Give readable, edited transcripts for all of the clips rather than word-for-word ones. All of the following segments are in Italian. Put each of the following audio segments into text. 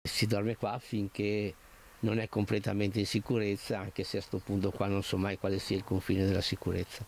Si dorme qua finché non è completamente in sicurezza, anche se a sto punto qua non so mai quale sia il confine della sicurezza.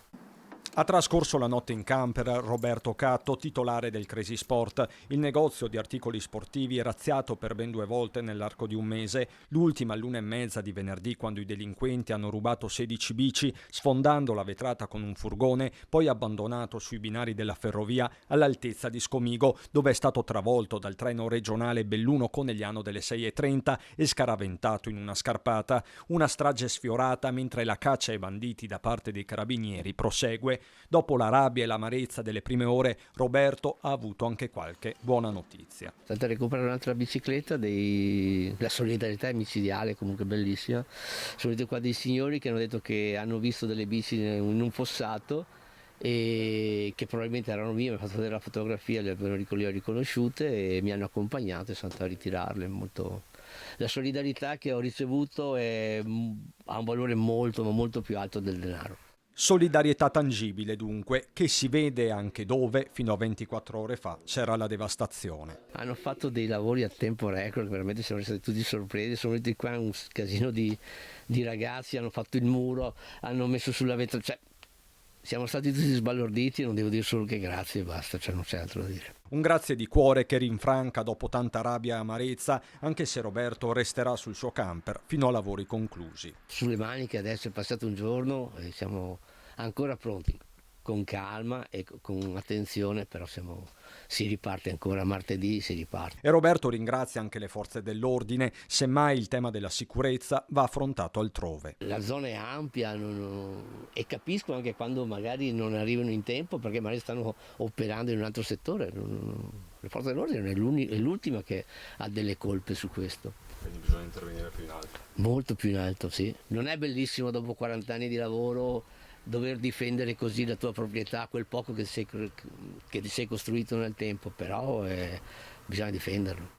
Ha trascorso la notte in camper Roberto Catto, titolare del Crazy Sport. Il negozio di articoli sportivi è razziato per ben 2 volte nell'arco di un mese, l'ultima all'1:30 di venerdì, quando i delinquenti hanno rubato 16 bici, sfondando la vetrata con un furgone, poi abbandonato sui binari della ferrovia all'altezza di Scomigo, dove è stato travolto dal treno regionale Belluno-Conegliano delle 6:30 e scaraventato in una scarpata. Una strage sfiorata mentre la caccia ai banditi da parte dei carabinieri prosegue. Dopo la rabbia e l'amarezza delle prime ore, Roberto ha avuto anche qualche buona notizia. Sono andato a recuperare un'altra bicicletta, la solidarietà è micidiale, comunque bellissima. Sono venuti qua dei signori che hanno detto che hanno visto delle bici in un fossato e che probabilmente erano mie, mi hanno fatto vedere la fotografia, le ho riconosciute e mi hanno accompagnato e sono andato a ritirarle. La solidarietà che ho ricevuto ha un valore molto, ma molto più alto del denaro. Solidarietà tangibile dunque, che si vede anche dove, fino a 24 ore fa, c'era la devastazione. Hanno fatto dei lavori a tempo record, veramente siamo stati tutti sorpresi, sono venuti qua un casino di ragazzi, hanno fatto il muro, hanno messo sulla vetro, cioè siamo stati tutti sbalorditi, non devo dire solo che grazie e basta, cioè non c'è altro da dire. Un grazie di cuore che rinfranca dopo tanta rabbia e amarezza, anche se Roberto resterà sul suo camper fino a lavori conclusi. Sulle maniche adesso è passato un giorno e siamo ancora pronti, con calma e con attenzione, però si riparte ancora, martedì si riparte. E Roberto ringrazia anche le forze dell'ordine, semmai il tema della sicurezza va affrontato altrove. La zona è ampia e capisco anche quando magari non arrivano in tempo perché magari stanno operando in un altro settore. Le forze dell'ordine è l'ultima che ha delle colpe su questo. Quindi bisogna intervenire più in alto. Molto più in alto, sì. Non è bellissimo dopo 40 anni di lavoro dover difendere così la tua proprietà, quel poco che ti sei costruito nel tempo, però bisogna difenderlo.